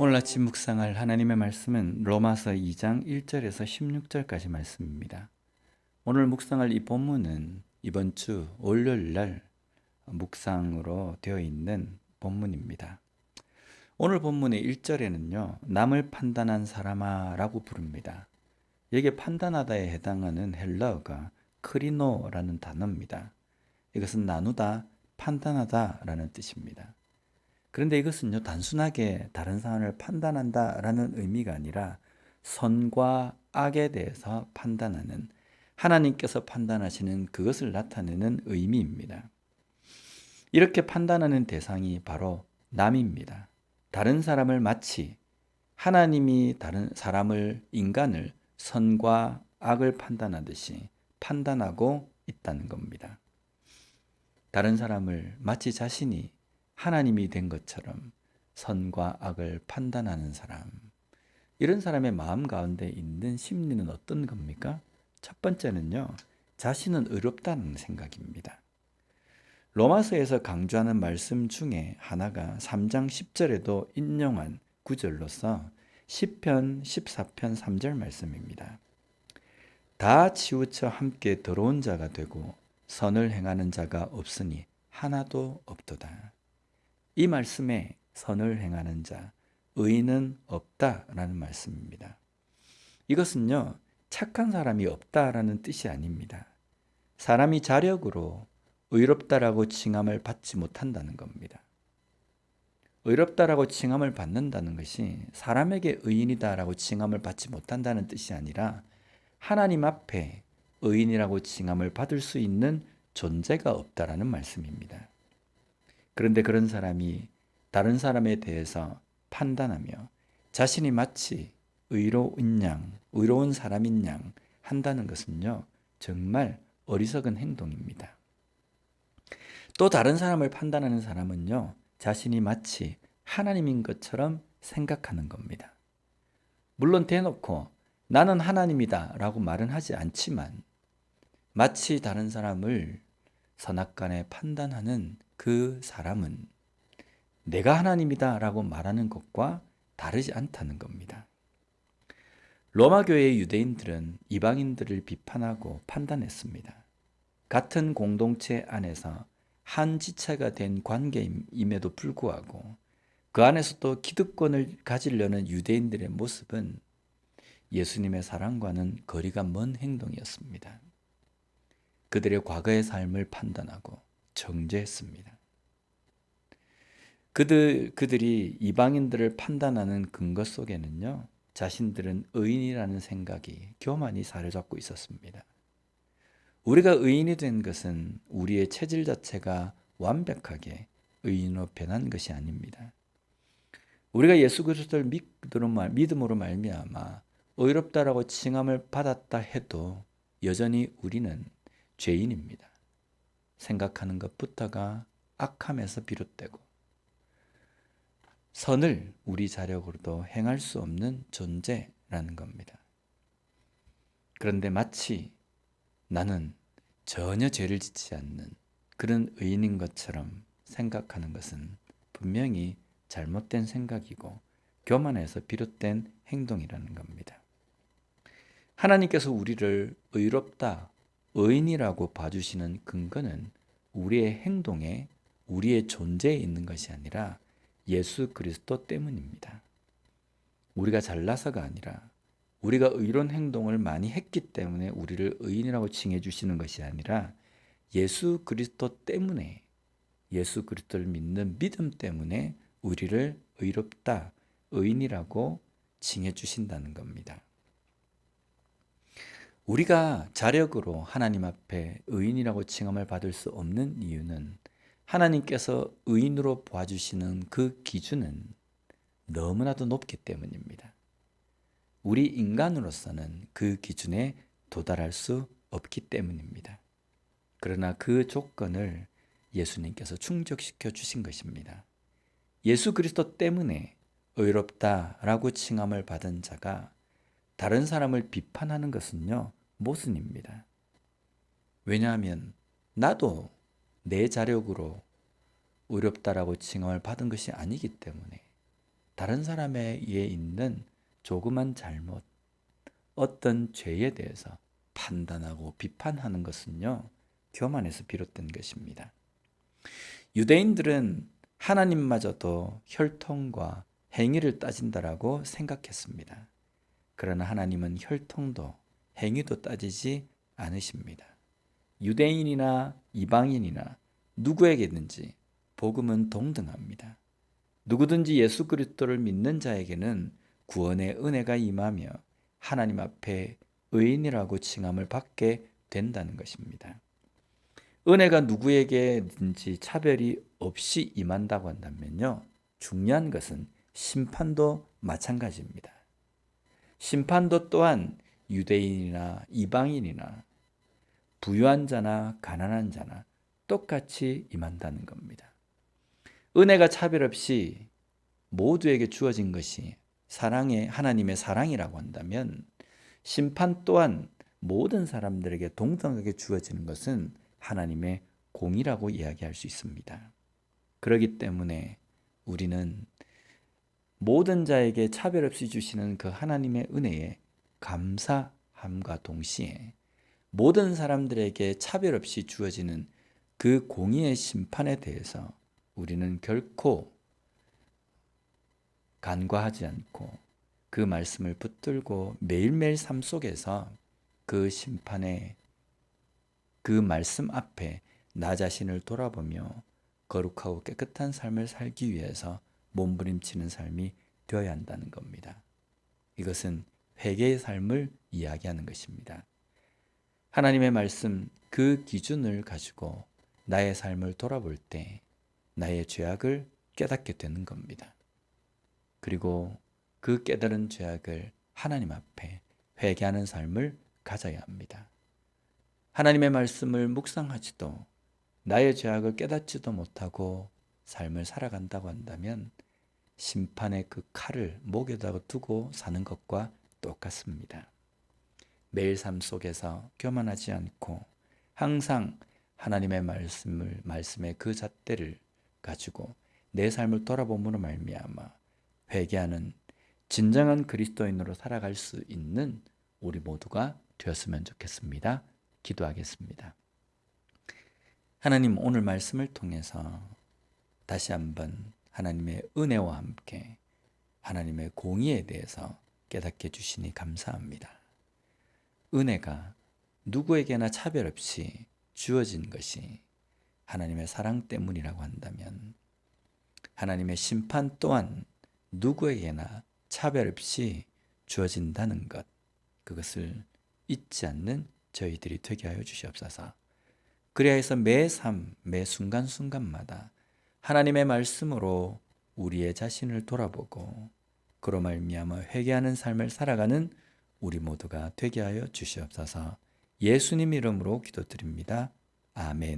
오늘 아침 묵상할 하나님의 말씀은 로마서 2장 1절에서 16절까지 말씀입니다. 오늘 묵상할 이 본문은 이번 주 월요일 날 묵상으로 되어 있는 본문입니다. 오늘 본문의 1절에는요, 남을 판단한 사람아 라고 부릅니다. 여기에 판단하다에 해당하는 헬라어가 크리노라는 단어입니다. 이것은 나누다, 판단하다 라는 뜻입니다. 그런데 이것은요, 단순하게 다른 사람을 판단한다라는 의미가 아니라 선과 악에 대해서 판단하는, 하나님께서 판단하시는 그것을 나타내는 의미입니다. 이렇게 판단하는 대상이 바로 남입니다. 다른 사람을 마치 하나님이 다른 사람을, 인간을 선과 악을 판단하듯이 판단하고 있다는 겁니다. 다른 사람을 마치 자신이 하나님이 된 것처럼 선과 악을 판단하는 사람, 이런 사람의 마음 가운데 있는 심리는 어떤 겁니까? 첫 번째는요, 자신은 의롭다는 생각입니다. 로마서에서 강조하는 말씀 중에 하나가 3장 10절에도 인용한 구절로서 시편 14편 3절 말씀입니다. 다 치우쳐 함께 더러운 자가 되고 선을 행하는 자가 없으니 하나도 없도다. 이 말씀에 선을 행하는 자, 의인은 없다라는 말씀입니다. 이것은요, 착한 사람이 없다라는 뜻이 아닙니다. 사람이 자력으로 의롭다라고 칭함을 받지 못한다는 겁니다. 의롭다라고 칭함을 받는다는 것이 사람에게 의인이다라고 칭함을 받지 못한다는 뜻이 아니라 하나님 앞에 의인이라고 칭함을 받을 수 있는 존재가 없다라는 말씀입니다. 그런데 그런 사람이 다른 사람에 대해서 판단하며 자신이 마치 의로운 사람인 양 한다는 것은요, 정말 어리석은 행동입니다. 또 다른 사람을 판단하는 사람은요, 자신이 마치 하나님인 것처럼 생각하는 겁니다. 물론 대놓고 나는 하나님이다 라고 말은 하지 않지만 마치 다른 사람을 선악간에 판단하는 그 사람은 내가 하나님이다 라고 말하는 것과 다르지 않다는 겁니다. 로마 교회의 유대인들은 이방인들을 비판하고 판단했습니다. 같은 공동체 안에서 한 지체가 된 관계임에도 불구하고 그 안에서도 기득권을 가지려는 유대인들의 모습은 예수님의 사랑과는 거리가 먼 행동이었습니다. 그들의 과거의 삶을 판단하고 정죄했습니다. 그들이 이방인들을 판단하는 근거 속에는요, 자신들은 의인이라는 생각이 교만이 사로잡고 있었습니다. 우리가 의인이 된 것은 우리의 체질 자체가 완벽하게 의인으로 변한 것이 아닙니다. 우리가 예수 그리스도를 믿음으로 말미암아 의롭다라고 칭함을 받았다 해도 여전히 우리는 죄인입니다. 생각하는 것부터가 악함에서 비롯되고 선을 우리 자력으로도 행할 수 없는 존재라는 겁니다. 그런데 마치 나는 전혀 죄를 짓지 않는 그런 의인인 것처럼 생각하는 것은 분명히 잘못된 생각이고 교만에서 비롯된 행동이라는 겁니다. 하나님께서 우리를 의롭다, 의인이라고 봐주시는 근거는 우리의 행동에, 우리의 존재에 있는 것이 아니라 예수 그리스도 때문입니다. 우리가 잘나서가 아니라 우리가 의로운 행동을 많이 했기 때문에 우리를 의인이라고 칭해 주시는 것이 아니라 예수 그리스도 때문에, 예수 그리스도를 믿는 믿음 때문에 우리를 의롭다, 의인이라고 칭해 주신다는 겁니다. 우리가 자력으로 하나님 앞에 의인이라고 칭함을 받을 수 없는 이유는 하나님께서 의인으로 봐주시는 그 기준은 너무나도 높기 때문입니다. 우리 인간으로서는 그 기준에 도달할 수 없기 때문입니다. 그러나 그 조건을 예수님께서 충족시켜 주신 것입니다. 예수 그리스도 때문에 의롭다라고 칭함을 받은 자가 다른 사람을 비판하는 것은요, 모순입니다. 왜냐하면 나도 내 자력으로 의롭다라고 칭함을 받은 것이 아니기 때문에 다른 사람에 의해 있는 조그만 잘못, 어떤 죄에 대해서 판단하고 비판하는 것은요, 교만에서 비롯된 것입니다. 유대인들은 하나님마저도 혈통과 행위를 따진다라고 생각했습니다. 그러나 하나님은 혈통도 행위도 따지지 않으십니다. 유대인이나 이방인이나 누구에게든지 복음은 동등합니다. 누구든지 예수 그리스도를 믿는 자에게는 구원의 은혜가 임하며 하나님 앞에 의인이라고 칭함을 받게 된다는 것입니다. 은혜가 누구에게든지 차별이 없이 임한다고 한다면요, 중요한 것은 심판도 마찬가지입니다. 심판도 또한 유대인이나 이방인이나 부유한 자나 가난한 자나 똑같이 임한다는 겁니다. 은혜가 차별 없이 모두에게 주어진 것이 하나님의 사랑이라고 한다면, 심판 또한 모든 사람들에게 동등하게 주어지는 것은 하나님의 공의라고 이야기할 수 있습니다. 그렇기 때문에 우리는 모든 자에게 차별 없이 주시는 그 하나님의 은혜에 감사함과 동시에 모든 사람들에게 차별 없이 주어지는 그 공의의 심판에 대해서 우리는 결코 간과하지 않고 그 말씀을 붙들고 매일매일 삶 속에서 그 심판의 그 말씀 앞에 나 자신을 돌아보며 거룩하고 깨끗한 삶을 살기 위해서 몸부림치는 삶이 되어야 한다는 겁니다. 이것은 회개의 삶을 이야기하는 것입니다. 하나님의 말씀, 그 기준을 가지고 나의 삶을 돌아볼 때 나의 죄악을 깨닫게 되는 겁니다. 그리고 그 깨달은 죄악을 하나님 앞에 회개하는 삶을 가져야 합니다. 하나님의 말씀을 묵상하지도 나의 죄악을 깨닫지도 못하고 삶을 살아간다고 한다면 심판의 그 칼을 목에다가 두고 사는 것과 똑같습니다. 매일 삶 속에서 교만하지 않고 항상 하나님의 말씀의 그 잣대를 가지고 내 삶을 돌아봄으로 말미암아 회개하는 진정한 그리스도인으로 살아갈 수 있는 우리 모두가 되었으면 좋겠습니다. 기도하겠습니다. 하나님, 오늘 말씀을 통해서 다시 한번 하나님의 은혜와 함께 하나님의 공의에 대해서 깨닫게 해주시니 감사합니다. 은혜가 누구에게나 차별 없이 주어진 것이 하나님의 사랑 때문이라고 한다면, 하나님의 심판 또한 누구에게나 차별 없이 주어진다는 것, 그것을 잊지 않는 저희들이 되게 하여 주시옵소서. 그래야 해서 매 삶, 매 순간순간마다 하나님의 말씀으로 우리의 자신을 돌아보고 그로 말미암아 회개하는 삶을 살아가는 우리 모두가 되게 하여 주시옵소서. 예수님 이름으로 기도드립니다. 아멘.